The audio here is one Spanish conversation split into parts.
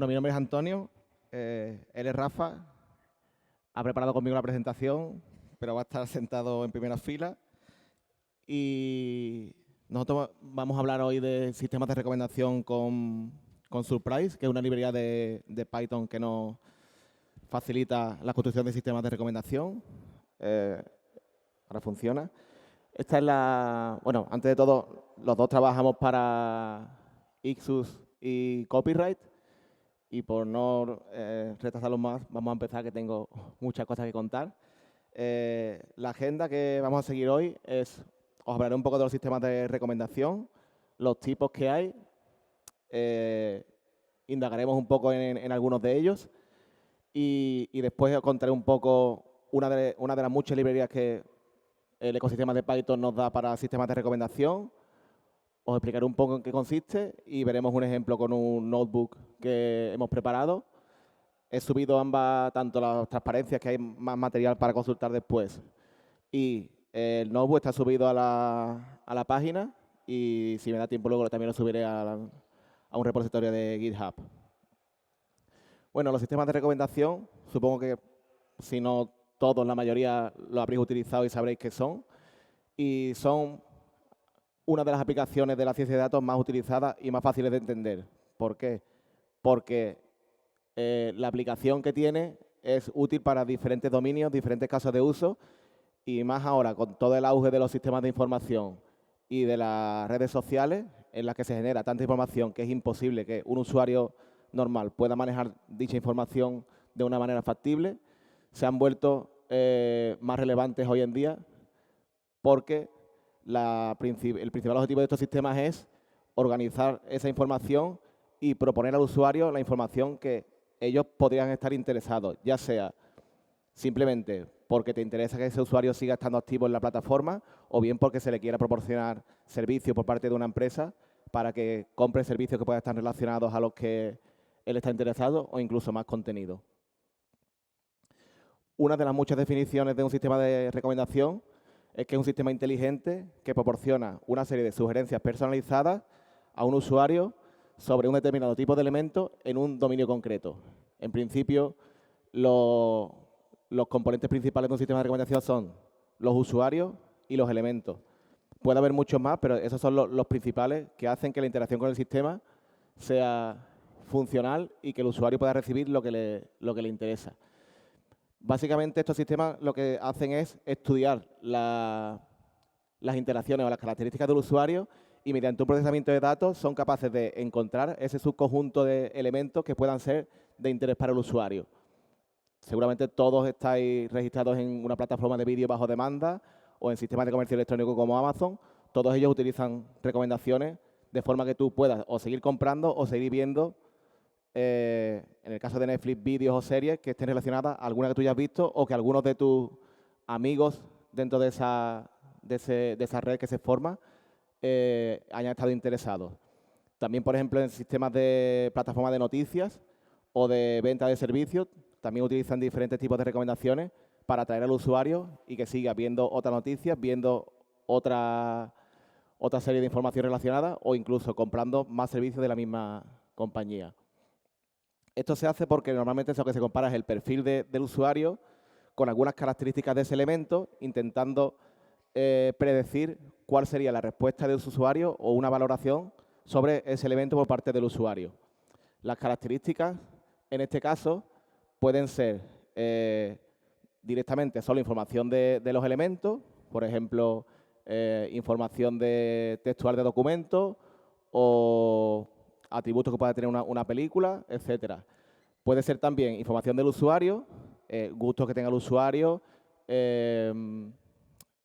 Bueno, mi nombre es Antonio, él es Rafa, ha preparado conmigo la presentación, pero va a estar sentado en primera fila. Y nosotros vamos a hablar hoy de sistemas de recomendación con Surprise, que es una librería de Python que nos facilita la construcción de sistemas de recomendación. Ahora funciona. Esta es la... Bueno, antes de todo, los dos trabajamos para Ixus y Copyright. Y por no retrasarlos más, vamos a empezar, que tengo muchas cosas que contar. La agenda que vamos a seguir hoy es, os hablaré un poco de los sistemas de recomendación, los tipos que hay, indagaremos un poco en algunos de ellos y después os contaré un poco una de las muchas librerías que el ecosistema de Python nos da para sistemas de recomendación. Os explicaré un poco en qué consiste y veremos un ejemplo con un notebook que hemos preparado. He subido ambas, tanto las transparencias, que hay más material para consultar después, y el notebook está subido a la página, y si me da tiempo luego también lo subiré a un repositorio de GitHub. Bueno, los sistemas de recomendación, supongo que si no todos, la mayoría lo habréis utilizado y sabréis qué son, y son una de las aplicaciones de la ciencia de datos más utilizadas y más fáciles de entender. ¿Por qué? Porque la aplicación que tiene es útil para diferentes dominios, diferentes casos de uso, y más ahora con todo el auge de los sistemas de información y de las redes sociales, en las que se genera tanta información que es imposible que un usuario normal pueda manejar dicha información de una manera factible, se han vuelto más relevantes hoy en día, porque el principal objetivo de estos sistemas es organizar esa información y proponer al usuario la información que ellos podrían estar interesados, ya sea simplemente porque te interesa que ese usuario siga estando activo en la plataforma, o bien porque se le quiera proporcionar servicios por parte de una empresa para que compre servicios que puedan estar relacionados a los que él está interesado, o incluso más contenido. Una de las muchas definiciones de un sistema de recomendación es que es un sistema inteligente que proporciona una serie de sugerencias personalizadas a un usuario sobre un determinado tipo de elemento en un dominio concreto. En principio, los componentes principales de un sistema de recomendación son los usuarios y los elementos. Puede haber muchos más, pero esos son los principales que hacen que la interacción con el sistema sea funcional y que el usuario pueda recibir lo que le interesa. Básicamente, estos sistemas lo que hacen es estudiar las interacciones o las características del usuario, y mediante un procesamiento de datos son capaces de encontrar ese subconjunto de elementos que puedan ser de interés para el usuario. Seguramente todos estáis registrados en una plataforma de vídeo bajo demanda o en sistemas de comercio electrónico como Amazon. Todos ellos utilizan recomendaciones de forma que tú puedas o seguir comprando o seguir viendo, en el caso de Netflix, vídeos o series que estén relacionadas a alguna que tú ya has visto o que algunos de tus amigos dentro de esa red que se forma hayan estado interesados. También, por ejemplo, en sistemas de plataformas de noticias o de venta de servicios, también utilizan diferentes tipos de recomendaciones para atraer al usuario y que siga viendo otras noticias, viendo otra serie de información relacionada, o incluso comprando más servicios de la misma compañía. Esto se hace porque normalmente lo que se compara es el perfil del usuario con algunas características de ese elemento, intentando predecir cuál sería la respuesta de ese usuario o una valoración sobre ese elemento por parte del usuario. Las características, en este caso, pueden ser directamente solo información de los elementos, por ejemplo, información textual de documentos o atributos que pueda tener una película, etcétera. Puede ser también información del usuario, gustos que tenga el usuario,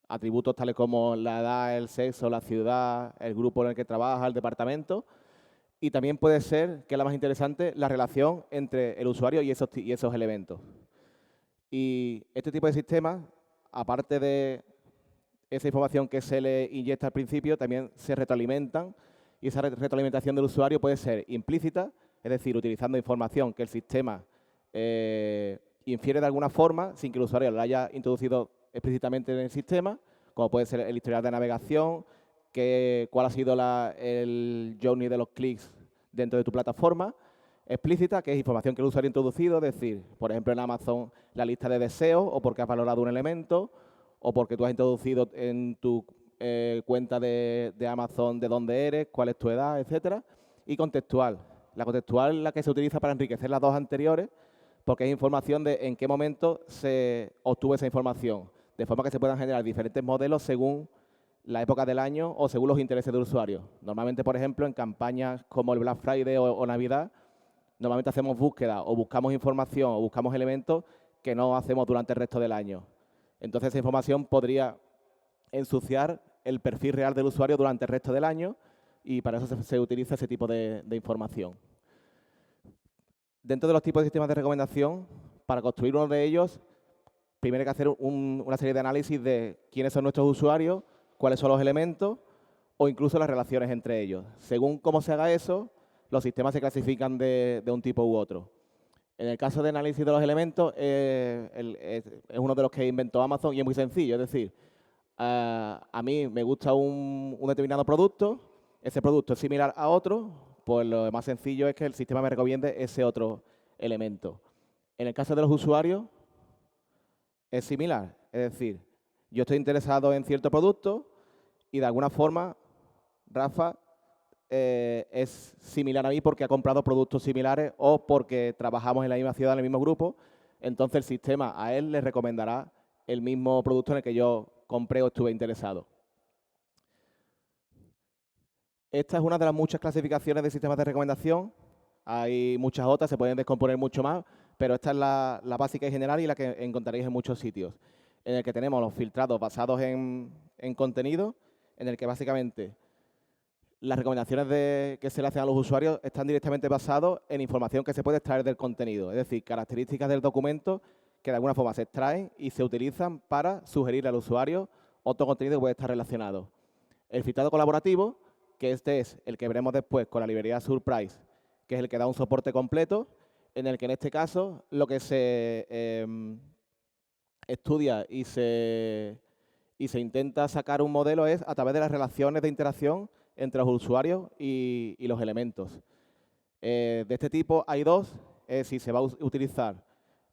atributos tales como la edad, el sexo, la ciudad, el grupo en el que trabaja, el departamento. Y también puede ser, que es la más interesante, la relación entre el usuario y esos elementos. Y este tipo de sistemas, aparte de esa información que se le inyecta al principio, también se retroalimentan, y esa retroalimentación del usuario puede ser implícita, es decir, utilizando información que el sistema infiere de alguna forma sin que el usuario la haya introducido explícitamente en el sistema, como puede ser el historial de navegación, cuál ha sido el journey de los clics dentro de tu plataforma, explícita, que es información que el usuario ha introducido, es decir, por ejemplo, en Amazon la lista de deseos o porque has valorado un elemento o porque tú has introducido en tu cuenta de Amazon de dónde eres, cuál es tu edad, etcétera. Y contextual. La contextual es la que se utiliza para enriquecer las dos anteriores porque es información de en qué momento se obtuvo esa información, de forma que se puedan generar diferentes modelos según la época del año o según los intereses del usuario. Normalmente, por ejemplo, en campañas como el Black Friday o Navidad, normalmente hacemos búsqueda o buscamos información o buscamos elementos que no hacemos durante el resto del año. Entonces, esa información podría ensuciar el perfil real del usuario durante el resto del año y para eso se utiliza ese tipo de información. Dentro de los tipos de sistemas de recomendación, para construir uno de ellos, primero hay que hacer una serie de análisis de quiénes son nuestros usuarios, cuáles son los elementos o incluso las relaciones entre ellos. Según cómo se haga eso, los sistemas se clasifican de un tipo u otro. En el caso de análisis de los elementos, es uno de los que inventó Amazon y es muy sencillo. Es decir, a mí me gusta un determinado producto, ese producto es similar a otro, pues lo más sencillo es que el sistema me recomiende ese otro elemento. En el caso de los usuarios, es similar. Es decir, yo estoy interesado en cierto producto y de alguna forma Rafa es similar a mí porque ha comprado productos similares o porque trabajamos en la misma ciudad, en el mismo grupo. Entonces el sistema a él le recomendará el mismo producto en el que yo compré o estuve interesado. Esta es una de las muchas clasificaciones de sistemas de recomendación. Hay muchas otras, se pueden descomponer mucho más, pero esta es la básica y general y la que encontraréis en muchos sitios. En el que tenemos los filtrados basados en contenido, en el que básicamente las recomendaciones que se le hacen a los usuarios están directamente basadas en información que se puede extraer del contenido. Es decir, características del documento que de alguna forma se extraen y se utilizan para sugerir al usuario otro contenido que puede estar relacionado. El filtrado colaborativo, que este es el que veremos después con la librería Surprise, que es el que da un soporte completo, en el que en este caso lo que se estudia y se intenta sacar un modelo es a través de las relaciones de interacción entre los usuarios y los elementos. De este tipo hay dos, si se va a utilizar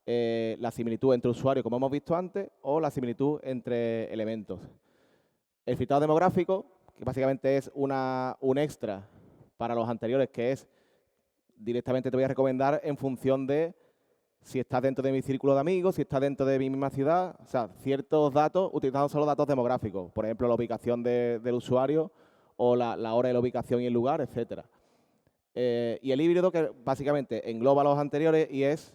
la similitud entre usuarios, como hemos visto antes, o la similitud entre elementos. El filtrado demográfico, que básicamente es un extra para los anteriores, que es directamente te voy a recomendar en función de si estás dentro de mi círculo de amigos, si estás dentro de mi misma ciudad, o sea, ciertos datos, utilizando solo datos demográficos, por ejemplo, la ubicación del usuario o la hora de la ubicación y el lugar, etcétera. Y el híbrido, que básicamente engloba los anteriores y es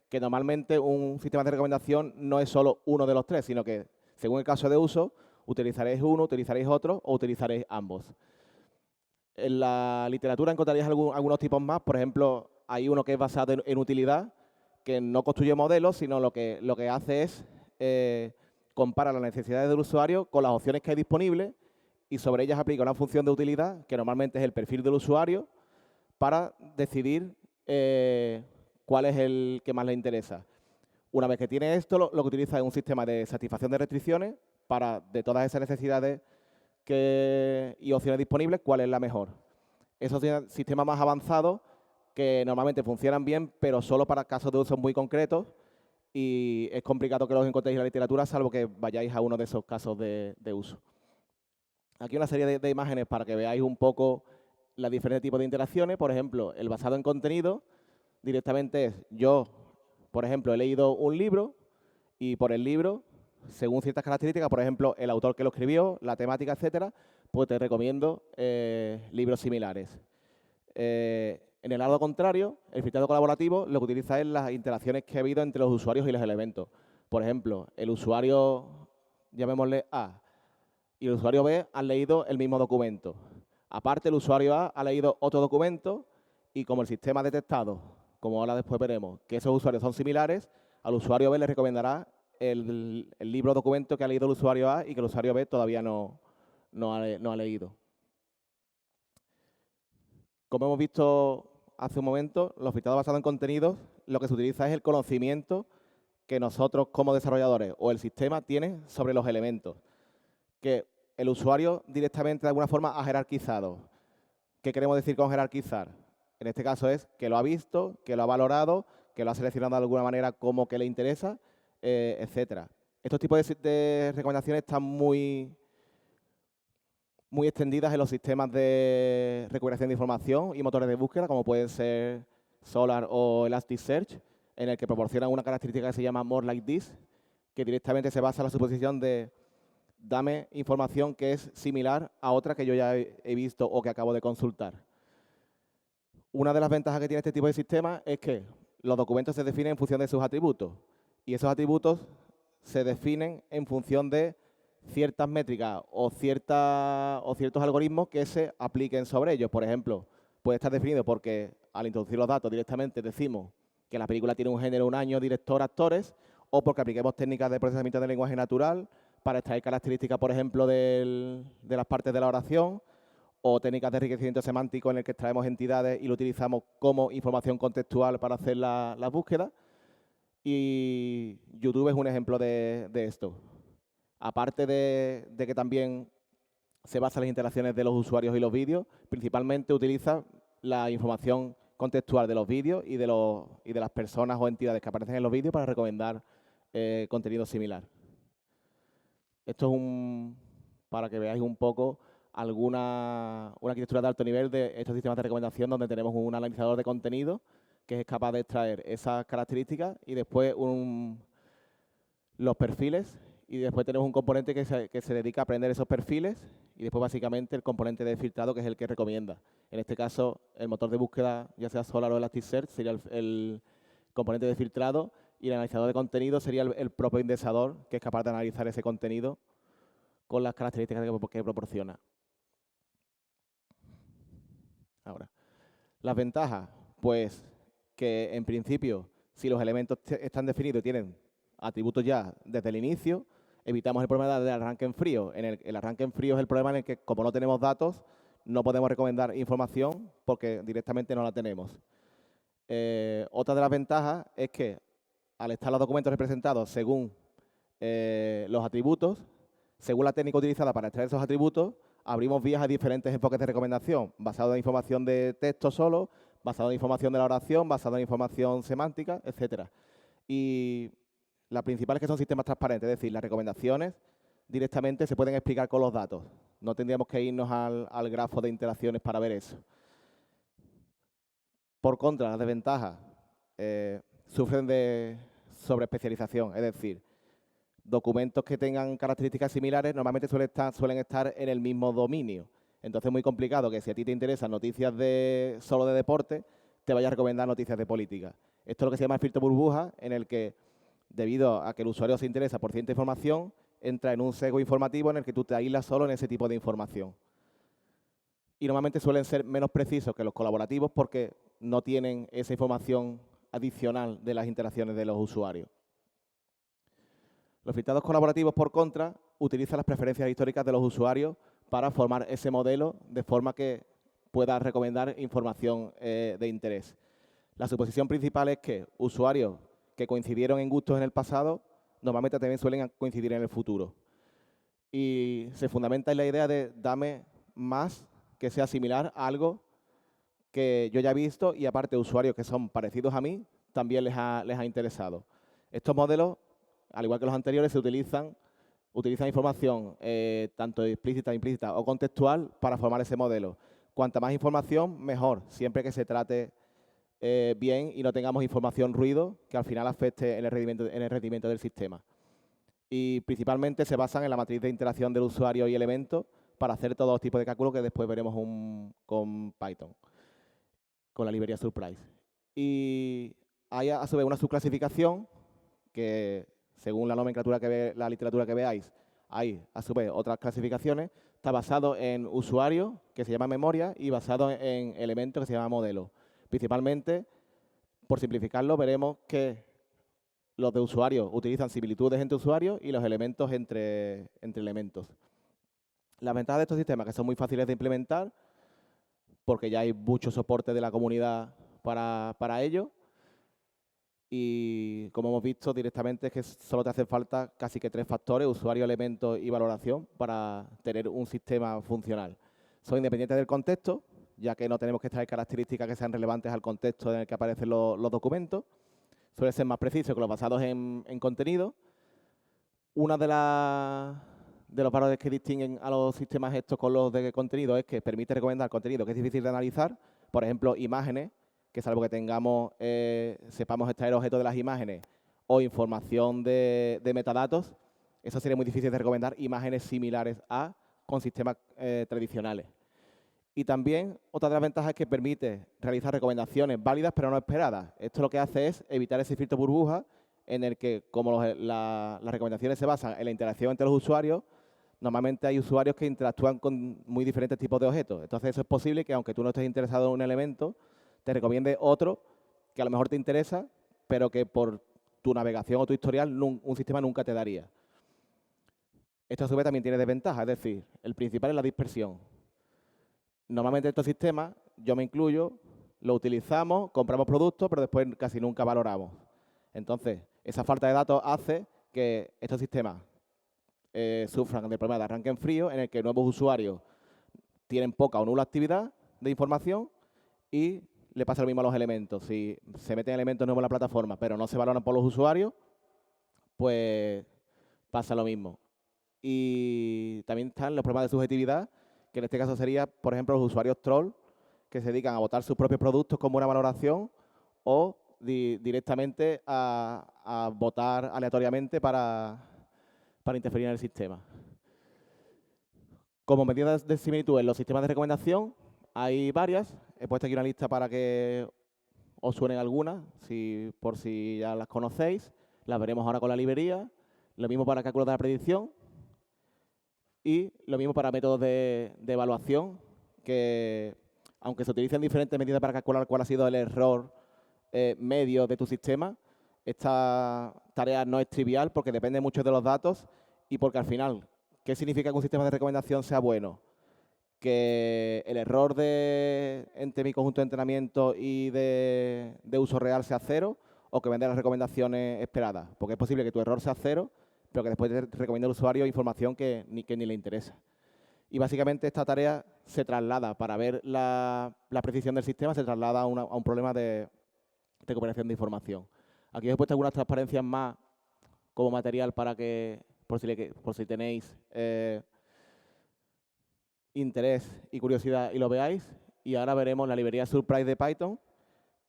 que normalmente un sistema de recomendación no es solo uno de los tres, sino que según el caso de uso, utilizaréis uno, utilizaréis otro o utilizaréis ambos. En la literatura encontraréis algunos tipos más, por ejemplo, hay uno que es basado en utilidad, que no construye modelos, sino lo que hace es compara las necesidades del usuario con las opciones que hay disponibles y sobre ellas aplica una función de utilidad, que normalmente es el perfil del usuario, para decidir cuál es el que más le interesa. Una vez que tiene esto, lo que utiliza es un sistema de satisfacción de restricciones para, de todas esas necesidades y opciones disponibles, cuál es la mejor. Esos sistemas más avanzados que normalmente funcionan bien, pero solo para casos de uso muy concretos y es complicado que los encontréis en la literatura, salvo que vayáis a uno de esos casos de uso. Aquí una serie de imágenes para que veáis un poco los diferentes tipos de interacciones. Por ejemplo, el basado en contenido directamente es yo, por ejemplo, he leído un libro y por el libro, según ciertas características, por ejemplo, el autor que lo escribió, la temática, etcétera, pues te recomiendo libros similares. En el lado contrario, el filtrado colaborativo lo que utiliza es las interacciones que ha habido entre los usuarios y los elementos. Por ejemplo, el usuario, llamémosle A, y el usuario B han leído el mismo documento. Aparte, el usuario A ha leído otro documento y como el sistema ha detectado, como ahora después veremos, que esos usuarios son similares, al usuario B le recomendará el libro o documento que ha leído el usuario A y que el usuario B todavía no ha leído. Como hemos visto hace un momento, los filtrados basados en contenidos, lo que se utiliza es el conocimiento que nosotros como desarrolladores o el sistema tiene sobre los elementos, que el usuario directamente de alguna forma ha jerarquizado. ¿Qué queremos decir con jerarquizar? En este caso es que lo ha visto, que lo ha valorado, que lo ha seleccionado de alguna manera como que le interesa, etcétera. Estos tipos de recomendaciones están muy extendidas en los sistemas de recuperación de información y motores de búsqueda, como pueden ser Solar o Elasticsearch, en el que proporcionan una característica que se llama More Like This, que directamente se basa en la suposición de dame información que es similar a otra que yo ya he visto o que acabo de consultar. Una de las ventajas que tiene este tipo de sistema es que los documentos se definen en función de sus atributos y esos atributos se definen en función de ciertas métricas o ciertos algoritmos que se apliquen sobre ellos. Por ejemplo, puede estar definido porque al introducir los datos directamente decimos que la película tiene un género, un año, director, actores, o porque apliquemos técnicas de procesamiento de lenguaje natural para extraer características, por ejemplo, de las partes de la oración, o técnicas de enriquecimiento semántico en el que extraemos entidades y lo utilizamos como información contextual para hacer la búsqueda. Y YouTube es un ejemplo de esto. Aparte de que también se basa en las interacciones de los usuarios y los vídeos, principalmente utiliza la información contextual de los vídeos y de las personas o entidades que aparecen en los vídeos para recomendar contenido similar. Esto es para que veáis un poco una arquitectura de alto nivel de estos sistemas de recomendación donde tenemos un analizador de contenido que es capaz de extraer esas características y después los perfiles, y después tenemos un componente que se dedica a aprender esos perfiles y después básicamente el componente de filtrado que es el que recomienda. En este caso, el motor de búsqueda, ya sea Solar o Elasticsearch, sería el componente de filtrado y el analizador de contenido sería el propio indexador que es capaz de analizar ese contenido con las características que proporciona. Ahora, las ventajas, pues que en principio, si los elementos están definidos y tienen atributos ya desde el inicio, evitamos el problema del arranque en frío. El arranque en frío es el problema en el que, como no tenemos datos, no podemos recomendar información porque directamente no la tenemos. Otra de las ventajas es que al estar los documentos representados según los atributos, según la técnica utilizada para extraer esos atributos, abrimos vías a diferentes enfoques de recomendación, basado en información de texto solo, basado en información de la oración, basado en información semántica, etcétera. Y la principal es que son sistemas transparentes, es decir, las recomendaciones directamente se pueden explicar con los datos. No tendríamos que irnos al grafo de interacciones para ver eso. Por contra, las desventajas sufren de sobreespecialización, es decir, documentos que tengan características similares normalmente suelen estar en el mismo dominio. Entonces es muy complicado que si a ti te interesan noticias solo de deporte, te vaya a recomendar noticias de política. Esto es lo que se llama el filtro burbuja, en el que, debido a que el usuario se interesa por cierta información, entra en un sesgo informativo en el que tú te aíslas solo en ese tipo de información. Y normalmente suelen ser menos precisos que los colaborativos porque no tienen esa información adicional de las interacciones de los usuarios. Los filtrados colaborativos, por contra, utilizan las preferencias históricas de los usuarios para formar ese modelo de forma que pueda recomendar información de interés. La suposición principal es que usuarios que coincidieron en gustos en el pasado normalmente también suelen coincidir en el futuro. Y se fundamenta en la idea de dame más que sea similar a algo que yo ya he visto y aparte usuarios que son parecidos a mí también les ha interesado. Estos modelos, al igual que los anteriores, utilizan información tanto explícita, implícita o contextual para formar ese modelo. Cuanta más información, mejor, siempre que se trate bien y no tengamos información ruido que al final afecte en el rendimiento del sistema. Y principalmente se basan en la matriz de interacción del usuario y elemento para hacer todos los tipos de cálculos que después veremos con Python, con la librería Surprise. Y hay a su vez una subclasificación que, según la nomenclatura la literatura que veáis, hay a su vez otras clasificaciones. Está basado en usuario, que se llama memoria, y basado en elementos, que se llama modelo. Principalmente, por simplificarlo, veremos que los de usuario utilizan similitudes entre usuarios y los elementos entre elementos. Las ventajas de estos sistemas que son muy fáciles de implementar, porque ya hay mucho soporte de la comunidad para ello. Y como hemos visto directamente es que solo te hacen falta casi que 3 factores, usuario, elemento y valoración, para tener un sistema funcional. Son independientes del contexto, ya que no tenemos que extraer características que sean relevantes al contexto en el que aparecen los documentos. Suele ser más preciso que los basados en contenido. Una de los valores que distinguen a los sistemas estos con los de contenido es que permite recomendar contenido que es difícil de analizar, por ejemplo, imágenes, que salvo que sepamos extraer objetos de las imágenes o información de metadatos, eso sería muy difícil de recomendar imágenes similares con sistemas tradicionales. Y también otra de las ventajas es que permite realizar recomendaciones válidas pero no esperadas. Esto lo que hace es evitar ese filtro burbuja en el que, como las recomendaciones se basan en la interacción entre los usuarios, normalmente hay usuarios que interactúan con muy diferentes tipos de objetos. Entonces eso es posible que, aunque tú no estés interesado en un elemento, te recomiende otro que a lo mejor te interesa, pero que por tu navegación o tu historial un sistema nunca te daría. Esto a su vez también tiene desventajas, es decir, el principal es la dispersión. Normalmente estos sistemas, yo me incluyo, lo utilizamos, compramos productos, pero después casi nunca valoramos. Entonces, esa falta de datos hace que estos sistemas sufran del problema de arranque en frío, en el que nuevos usuarios tienen poca o nula actividad de información y le pasa lo mismo a los elementos. Si se meten elementos nuevos en la plataforma, pero no se valoran por los usuarios, pues pasa lo mismo. Y también están los problemas de subjetividad, que en este caso sería, por ejemplo, los usuarios troll, que se dedican a votar sus propios productos como una valoración o directamente a votar aleatoriamente para interferir en el sistema. Como medidas de similitud en los sistemas de recomendación, hay varias. He puesto aquí una lista para que os suenen algunas, por si ya las conocéis. Las veremos ahora con la librería. Lo mismo para cálculos de la predicción. Y lo mismo para métodos de evaluación, que aunque se utilicen diferentes medidas para calcular cuál ha sido el error medio de tu sistema, esta tarea no es trivial porque depende mucho de los datos y porque al final, ¿qué significa que un sistema de recomendación sea bueno? Que el error entre mi conjunto de entrenamiento y de uso real sea cero, o que venda las recomendaciones esperadas, porque es posible que tu error sea cero, pero que después te recomiende al usuario información que ni le interesa. Y básicamente esta tarea se traslada, para ver la precisión del sistema, se traslada a un problema de recuperación de información. Aquí os he puesto algunas transparencias más como material para que, por si tenéis interés y curiosidad y lo veáis. Y ahora veremos la librería Surprise de Python,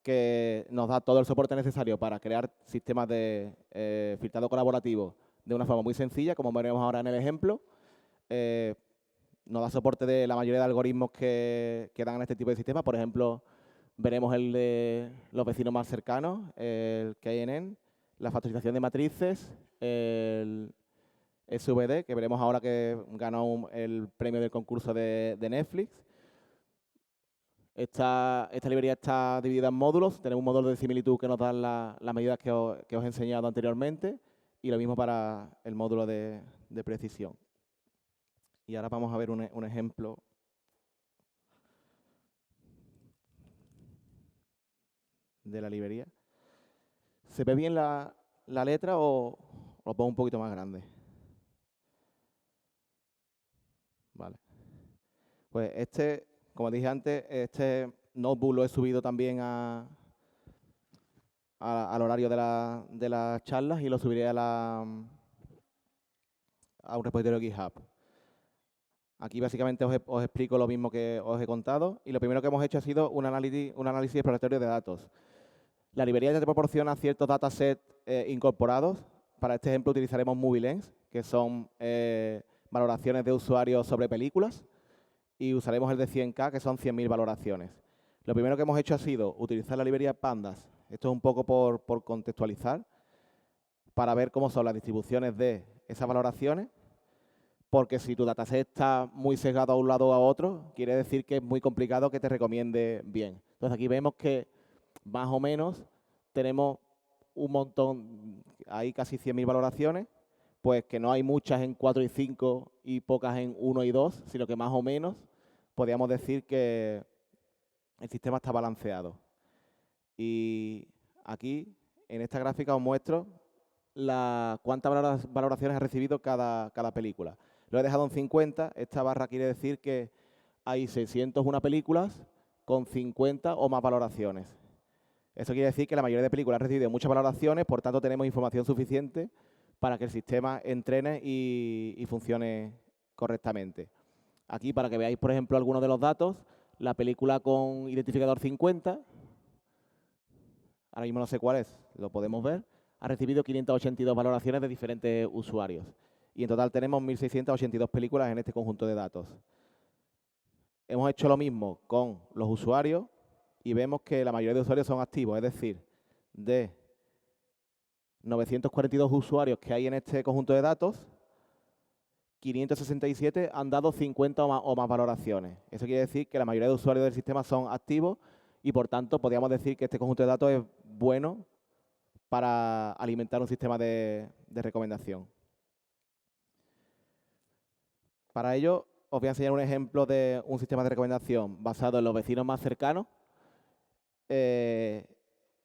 que nos da todo el soporte necesario para crear sistemas de filtrado colaborativo de una forma muy sencilla, como veremos ahora en el ejemplo. Nos da soporte de la mayoría de algoritmos que dan en este tipo de sistemas. Por ejemplo, veremos el de los vecinos más cercanos, el KNN, la factorización de matrices, el SVD, que veremos ahora que ganó el premio del concurso de Netflix. Esta librería está dividida en módulos. Tenemos un módulo de similitud que nos dan las medidas que os he enseñado anteriormente, y lo mismo para el módulo de precisión. Y ahora vamos a ver un ejemplo de la librería. ¿Se ve bien la letra o lo pongo un poquito más grande? Vale. Pues como dije antes, este notebook lo he subido también al horario de las charlas, y lo subiré a un repositorio GitHub. Aquí básicamente os explico lo mismo que os he contado, y lo primero que hemos hecho ha sido un análisis exploratorio de datos. La librería ya te proporciona ciertos datasets incorporados. Para este ejemplo utilizaremos MovieLens, que son valoraciones de usuarios sobre películas, y usaremos el de 100K, que son 100.000 valoraciones. Lo primero que hemos hecho ha sido utilizar la librería Pandas. Esto es un poco por contextualizar, para ver cómo son las distribuciones de esas valoraciones, porque si tu dataset está muy sesgado a un lado o a otro, quiere decir que es muy complicado que te recomiende bien. Entonces aquí vemos que más o menos tenemos un montón, hay casi 100.000 valoraciones, pues que no hay muchas en 4 y 5 y pocas en 1 y 2, sino que más o menos podríamos decir que el sistema está balanceado. Y aquí, en esta gráfica, os muestro cuántas valoraciones ha recibido cada película. Lo he dejado en 50. Esta barra quiere decir que hay 601 películas con 50 o más valoraciones. Eso quiere decir que la mayoría de películas han recibido muchas valoraciones, por tanto tenemos información suficiente para que el sistema entrene y funcione correctamente. Aquí, para que veáis, por ejemplo, algunos de los datos, la película con identificador 50, ahora mismo no sé cuál es, lo podemos ver, ha recibido 582 valoraciones de diferentes usuarios. Y en total tenemos 1.682 películas en este conjunto de datos. Hemos hecho lo mismo con los usuarios y vemos que la mayoría de usuarios son activos, es decir, de 942 usuarios que hay en este conjunto de datos, 567 han dado 50 o más valoraciones. Eso quiere decir que la mayoría de usuarios del sistema son activos y, por tanto, podríamos decir que este conjunto de datos es bueno para alimentar un sistema de recomendación. Para ello, os voy a enseñar un ejemplo de un sistema de recomendación basado en los vecinos más cercanos, en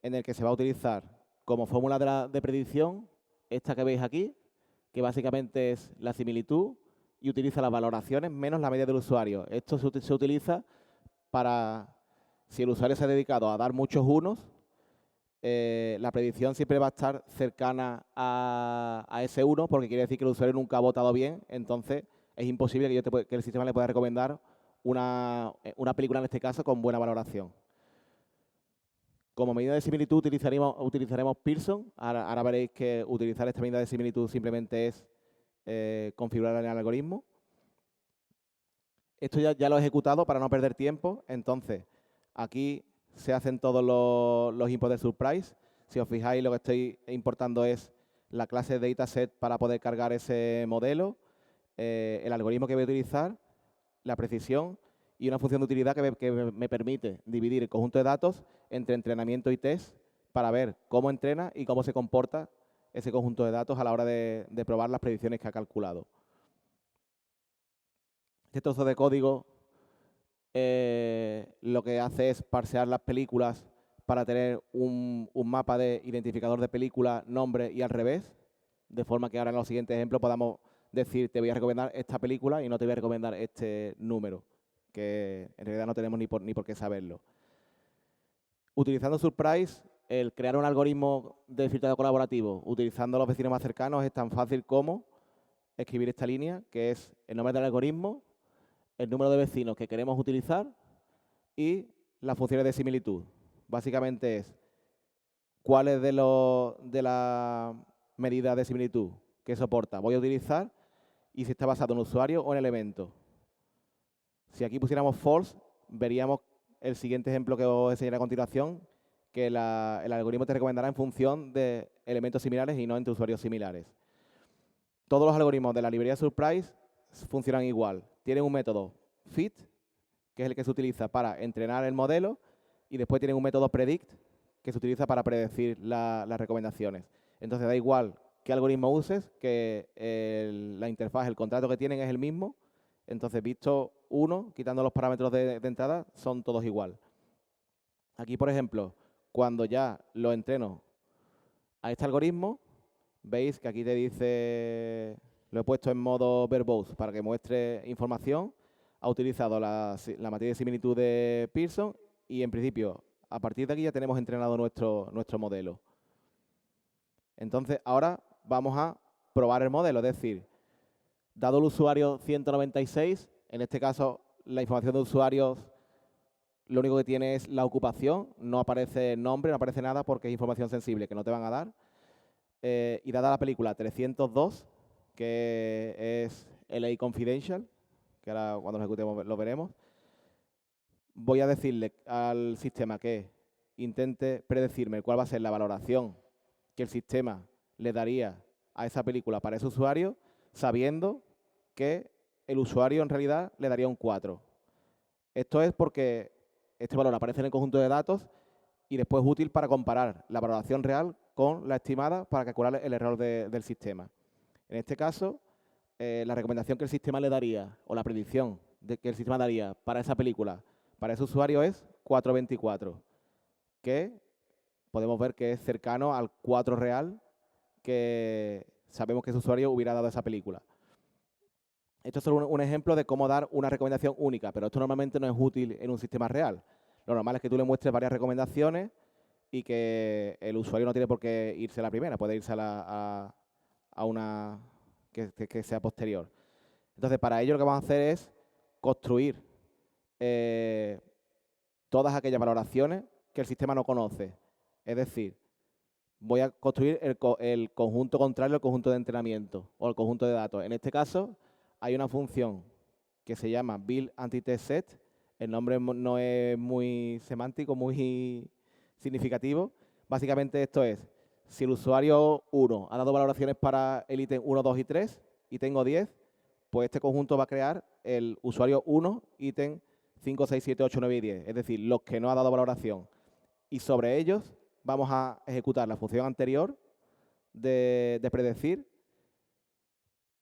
el que se va a utilizar como fórmula de predicción esta que veis aquí, que básicamente es la similitud y utiliza las valoraciones menos la media del usuario. Esto se utiliza para, si el usuario se ha dedicado a dar muchos unos, la predicción siempre va a estar cercana a ese 1, porque quiere decir que el usuario nunca ha votado bien, entonces es imposible que el sistema le pueda recomendar una película, en este caso, con buena valoración. Como medida de similitud utilizaremos Pearson. Ahora veréis que utilizar esta medida de similitud simplemente es configurar el algoritmo. Esto ya lo he ejecutado para no perder tiempo. Entonces, aquí se hacen todos los imports de surprise. Si os fijáis, lo que estoy importando es la clase dataset para poder cargar ese modelo, el algoritmo que voy a utilizar, la precisión y una función de utilidad que me permite dividir el conjunto de datos entre entrenamiento y test para ver cómo entrena y cómo se comporta ese conjunto de datos a la hora de probar las predicciones que ha calculado. Este trozo de código lo que hace es parsear las películas para tener un mapa de identificador de película, nombre y al revés, de forma que ahora en los siguientes ejemplos podamos decir te voy a recomendar esta película y no te voy a recomendar este número, que en realidad no tenemos ni por qué saberlo. Utilizando Surprise, el crear un algoritmo de filtrado colaborativo utilizando los vecinos más cercanos es tan fácil como escribir esta línea, que es el nombre del algoritmo, el número de vecinos que queremos utilizar y las funciones de similitud. Básicamente es cuáles de la medida de similitud que soporta voy a utilizar y si está basado en usuario o en elemento. Si aquí pusiéramos false, veríamos el siguiente ejemplo que os enseñaré a continuación, que el algoritmo te recomendará en función de elementos similares y no entre usuarios similares. Todos los algoritmos de la librería Surprise funcionan igual. Tienen un método fit, que es el que se utiliza para entrenar el modelo, y después tienen un método predict, que se utiliza para predecir las recomendaciones. Entonces da igual qué algoritmo uses, que la interfaz, el contrato que tienen es el mismo. Entonces, visto uno, quitando los parámetros de entrada, son todos igual. Aquí, por ejemplo, cuando ya lo entreno a este algoritmo, veis que aquí te dice, lo he puesto en modo verbose para que muestre información, ha utilizado la matriz de similitud de Pearson y, en principio, a partir de aquí ya tenemos entrenado nuestro modelo. Entonces, ahora vamos a probar el modelo, es decir, dado el usuario 196, en este caso la información de usuarios lo único que tiene es la ocupación, no aparece nombre, no aparece nada porque es información sensible que no te van a dar. Y dada la película 302, que es LA Confidential, que ahora cuando lo ejecutemos lo veremos, voy a decirle al sistema que intente predecirme cuál va a ser la valoración que el sistema le daría a esa película para ese usuario, sabiendo que el usuario en realidad le daría un 4. Esto es porque este valor aparece en el conjunto de datos y después es útil para comparar la valoración real con la estimada para calcular el error del sistema. En este caso, la recomendación que el sistema le daría, o la predicción que el sistema daría para esa película, para ese usuario es 4,24, que podemos ver que es cercano al 4 real que sabemos que ese usuario hubiera dado a esa película. Esto es solo un ejemplo de cómo dar una recomendación única, pero esto normalmente no es útil en un sistema real. Lo normal es que tú le muestres varias recomendaciones y que el usuario no tiene por qué irse a la primera, puede irse a una que sea posterior. Entonces, para ello lo que vamos a hacer es construir todas aquellas valoraciones que el sistema no conoce. Es decir, voy a construir el conjunto contrario al conjunto de entrenamiento o el conjunto de datos. En este caso, hay una función que se llama build antitest set. El nombre no es muy semántico, muy significativo. Básicamente esto es, si el usuario 1 ha dado valoraciones para el ítem 1, 2 y 3 y tengo 10, pues este conjunto va a crear el usuario 1, ítem 5, 6, 7, 8, 9 y 10. Es decir, los que no ha dado valoración. Y sobre ellos vamos a ejecutar la función anterior de predecir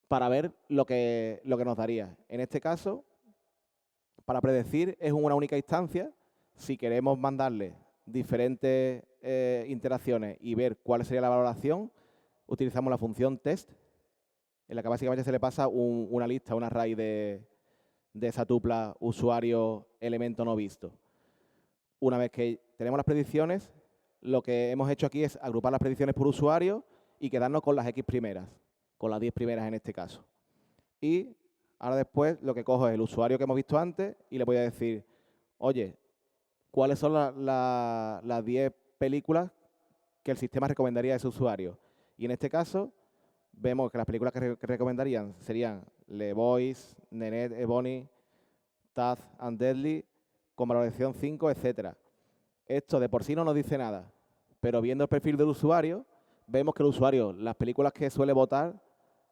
para ver lo que nos daría. En este caso, para predecir es una única instancia. Si queremos mandarle diferentes interacciones y ver cuál sería la valoración, utilizamos la función test, en la que básicamente se le pasa una lista, un array de esa tupla usuario elemento no visto. Una vez que tenemos las predicciones, lo que hemos hecho aquí es agrupar las predicciones por usuario y quedarnos con las X primeras, con las 10 primeras en este caso. Y ahora después lo que cojo es el usuario que hemos visto antes y le voy a decir, oye, ¿cuáles son las 10 películas que el sistema recomendaría a ese usuario? Y en este caso vemos que las películas que recomendarían serían Le Boys, Nanette et Bonnie, Tough and Deadly, con valoración 5, etcétera. Esto de por sí no nos dice nada, pero viendo el perfil del usuario, vemos que el usuario, las películas que suele votar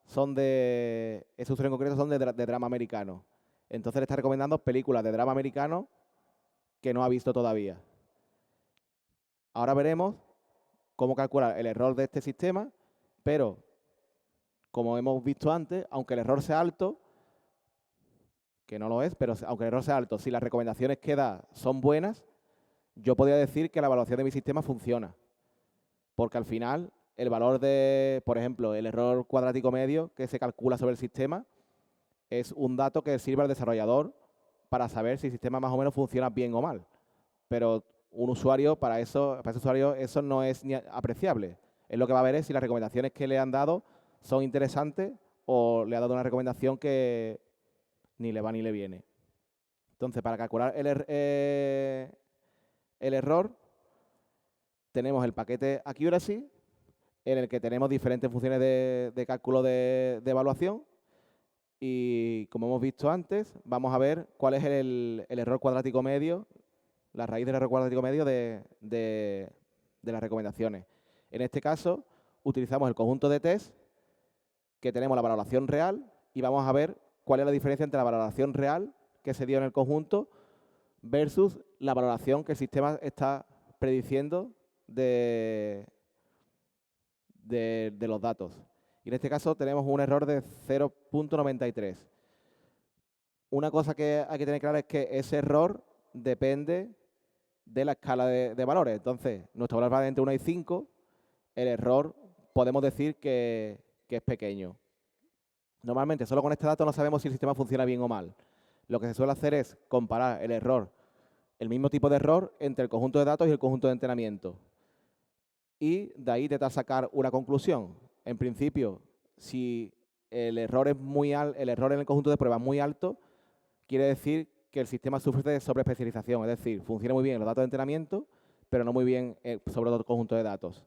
son ese usuario en concreto son de drama americano. Entonces le está recomendando películas de drama americano que no ha visto todavía. Ahora veremos cómo calcular el error de este sistema, pero como hemos visto antes, aunque el error sea alto, que no lo es, pero aunque el error sea alto, si las recomendaciones que da son buenas, yo podría decir que la evaluación de mi sistema funciona. Porque al final, el valor de, por ejemplo, el error cuadrático medio que se calcula sobre el sistema es un dato que sirve al desarrollador para saber si el sistema más o menos funciona bien o mal. Pero un usuario, para ese usuario, eso no es ni apreciable. Es lo que va a ver es si las recomendaciones que le han dado son interesantes o le ha dado una recomendación que ni le va ni le viene. Entonces, para calcular el error, tenemos el paquete accuracy, en el que tenemos diferentes funciones de cálculo de evaluación. Y como hemos visto antes, vamos a ver cuál es el error cuadrático medio, la raíz del error cuadrático medio de las recomendaciones. En este caso, utilizamos el conjunto de test, que tenemos la valoración real, y vamos a ver cuál es la diferencia entre la valoración real que se dio en el conjunto versus la valoración que el sistema está prediciendo de los datos. Y en este caso tenemos un error de 0.93. Una cosa que hay que tener clara es que ese error depende de la escala de valores. Entonces, nuestro valor va de entre 1 y 5, el error podemos decir que es pequeño. Normalmente, solo con este dato no sabemos si el sistema funciona bien o mal. Lo que se suele hacer es comparar el error, el mismo tipo de error, entre el conjunto de datos y el conjunto de entrenamiento. Y de ahí intentar sacar una conclusión. En principio, si el error es el error en el conjunto de pruebas es muy alto, quiere decir que el sistema sufre de sobreespecialización, es decir, funciona muy bien en los datos de entrenamiento, pero no muy bien sobre otro conjunto de datos.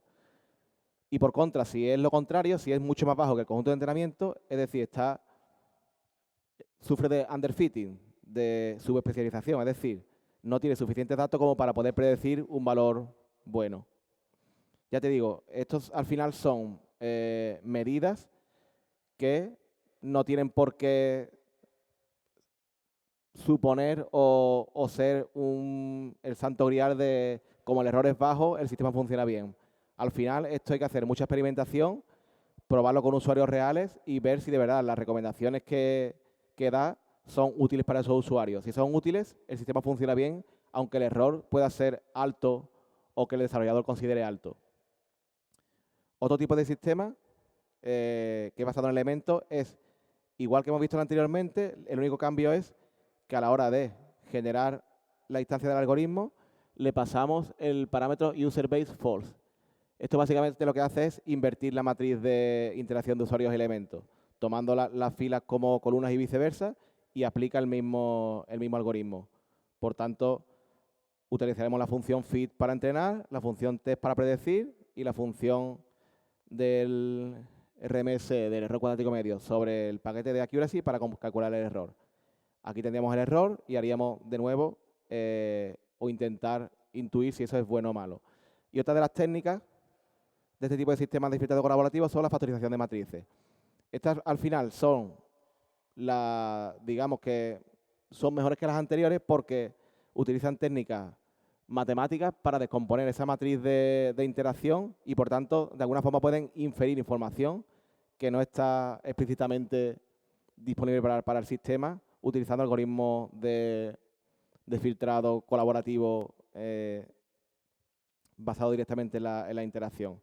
Y por contra, si es lo contrario, si es mucho más bajo que el conjunto de entrenamiento, es decir, sufre de underfitting, de subespecialización, es decir, no tiene suficientes datos como para poder predecir un valor bueno. Ya te digo, estos al final son medidas que no tienen por qué suponer o ser el santo grial de como el error es bajo, el sistema funciona bien. Al final esto hay que hacer mucha experimentación, probarlo con usuarios reales y ver si de verdad las recomendaciones que da son útiles para esos usuarios. Si son útiles, el sistema funciona bien, aunque el error pueda ser alto o que el desarrollador considere alto. Otro tipo de sistema que es basado en elementos es, igual que hemos visto anteriormente, el único cambio es que a la hora de generar la instancia del algoritmo, le pasamos el parámetro userbase_false. Esto básicamente lo que hace es invertir la matriz de interacción de usuarios y elementos, tomando las filas como columnas y viceversa, y aplica el mismo algoritmo. Por tanto, utilizaremos la función fit para entrenar, la función test para predecir y la función del RMS, del error cuadrático medio, sobre el paquete de accuracy para calcular el error. Aquí tendríamos el error y haríamos de nuevo o intentar intuir si eso es bueno o malo. Y otra de las técnicas de este tipo de sistemas de filtrado colaborativo son la factorización de matrices. Estas al final son digamos que son mejores que las anteriores porque utilizan técnicas matemáticas para descomponer esa matriz de interacción y, por tanto, de alguna forma pueden inferir información que no está explícitamente disponible para el sistema, utilizando algoritmos de filtrado colaborativo basado directamente en la interacción.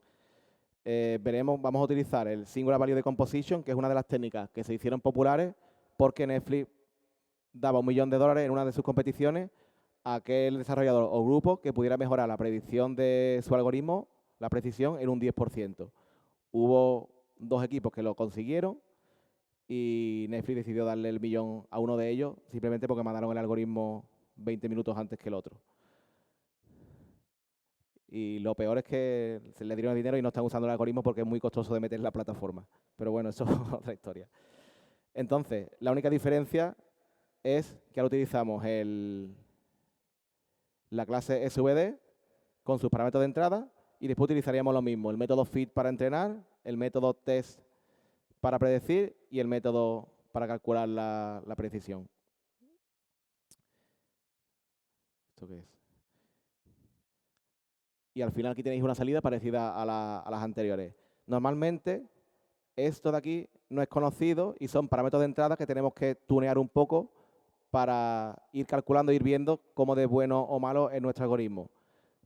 Vamos a utilizar el Singular Value Decomposition, que es una de las técnicas que se hicieron populares porque Netflix daba $1 millón en una de sus competiciones a aquel desarrollador o grupo que pudiera mejorar la predicción de su algoritmo, la precisión, en un 10%. Hubo 2 equipos que lo consiguieron y Netflix decidió darle el $1 millón a uno de ellos simplemente porque mandaron el algoritmo 20 minutos antes que el otro. Y lo peor es que se le dieron el dinero y no están usando el algoritmo porque es muy costoso de meter en la plataforma. Pero bueno, eso es otra historia. Entonces, la única diferencia es que ahora utilizamos la clase SVD con sus parámetros de entrada y después utilizaríamos lo mismo, el método fit para entrenar, el método test para predecir y el método para calcular la precisión. ¿Esto qué es? Y al final aquí tenéis una salida parecida a las anteriores. Normalmente esto de aquí no es conocido y son parámetros de entrada que tenemos que tunear un poco para ir calculando, ir viendo cómo de bueno o malo es nuestro algoritmo.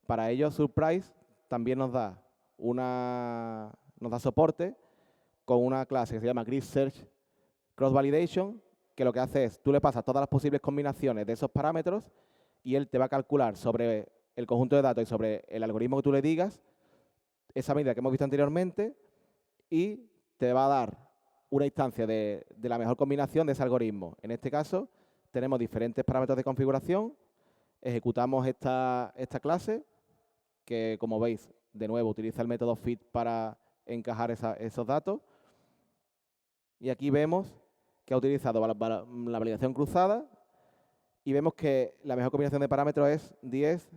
Para ello, Surprise también nos da soporte con una clase que se llama Grid Search Cross Validation, que lo que hace es, tú le pasas todas las posibles combinaciones de esos parámetros y él te va a calcular sobre el conjunto de datos y sobre el algoritmo que tú le digas esa medida que hemos visto anteriormente y te va a dar una instancia de la mejor combinación de ese algoritmo. En este caso, tenemos diferentes parámetros de configuración, ejecutamos esta clase, que como veis, de nuevo, utiliza el método fit para encajar esos datos. Y aquí vemos que ha utilizado la validación cruzada y vemos que la mejor combinación de parámetros es 10,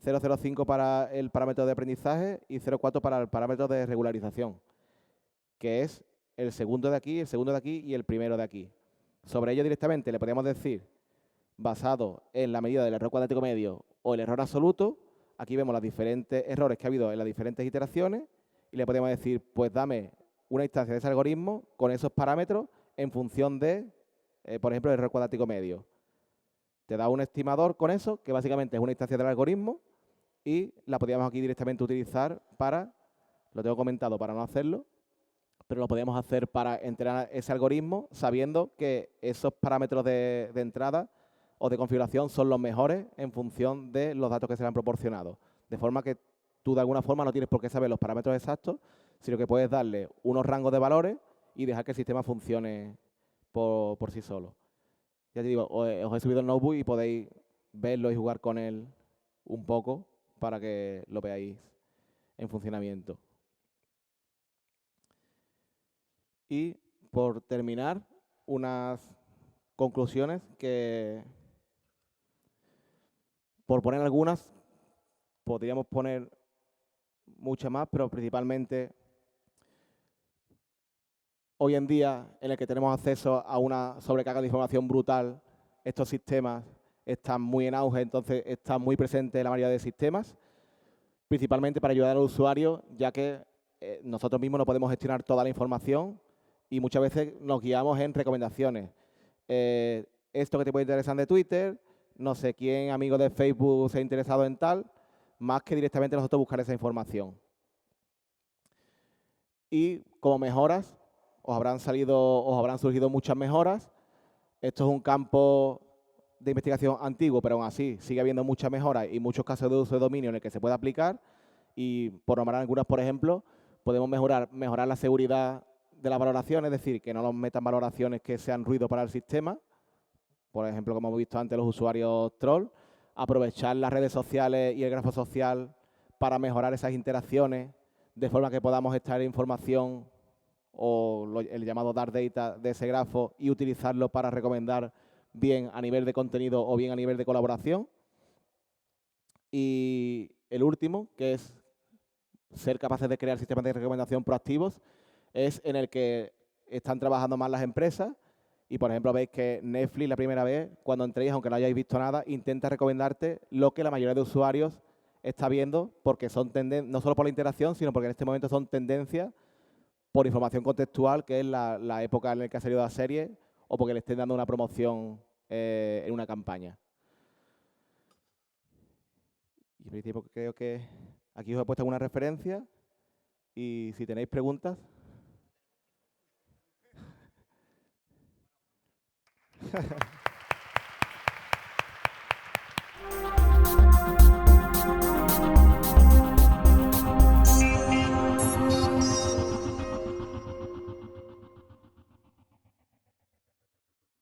0,05 para el parámetro de aprendizaje y 0,4 para el parámetro de regularización, que es el segundo de aquí, el segundo de aquí y el primero de aquí. Sobre ello directamente le podríamos decir, basado en la medida del error cuadrático medio o el error absoluto, aquí vemos los diferentes errores que ha habido en las diferentes iteraciones y le podemos decir, pues dame una instancia de ese algoritmo con esos parámetros en función de, por ejemplo, el error cuadrático medio. Te da un estimador con eso, que básicamente es una instancia del algoritmo y la podríamos aquí directamente utilizar para, lo tengo comentado para no hacerlo, pero lo podríamos hacer para entrenar ese algoritmo sabiendo que esos parámetros de entrada o de configuración son los mejores en función de los datos que se le han proporcionado. De forma que tú de alguna forma no tienes por qué saber los parámetros exactos, sino que puedes darle unos rangos de valores y dejar que el sistema funcione por sí solo. Ya te digo, os he subido el notebook y podéis verlo y jugar con él un poco para que lo veáis en funcionamiento. Y por terminar, unas conclusiones que, por poner algunas, podríamos poner muchas más, pero principalmente hoy en día, en el que tenemos acceso a una sobrecarga de información brutal, estos sistemas están muy en auge, entonces están muy presentes en la mayoría de sistemas, principalmente para ayudar al usuario, ya que nosotros mismos no podemos gestionar toda la información y muchas veces nos guiamos en recomendaciones. Esto que te puede interesar de Twitter, no sé quién amigo de Facebook se ha interesado en tal, más que directamente nosotros buscar esa información. Y como mejoras, os habrán surgido muchas mejoras. Esto es un campo de investigación antiguo, pero aún así sigue habiendo muchas mejoras y muchos casos de uso de dominio en el que se puede aplicar. Y por nombrar algunas, por ejemplo, podemos mejorar la seguridad de las valoraciones, es decir, que no nos metan valoraciones que sean ruido para el sistema. Por ejemplo, como hemos visto antes, los usuarios troll. Aprovechar las redes sociales y el grafo social para mejorar esas interacciones, de forma que podamos extraer información o el llamado dark data de ese grafo y utilizarlo para recomendar bien a nivel de contenido o bien a nivel de colaboración. Y el último, que es ser capaces de crear sistemas de recomendación proactivos, es en el que están trabajando más las empresas. Y, por ejemplo, veis que Netflix, la primera vez, cuando entréis, aunque no hayáis visto nada, intenta recomendarte lo que la mayoría de usuarios está viendo, porque son tendencias, no solo por la interacción, sino porque en este momento son tendencias por información contextual, que es la época en la que ha salido la serie, o porque le estén dando una promoción en una campaña. Y en principio creo que aquí os he puesto alguna referencia, y si tenéis preguntas...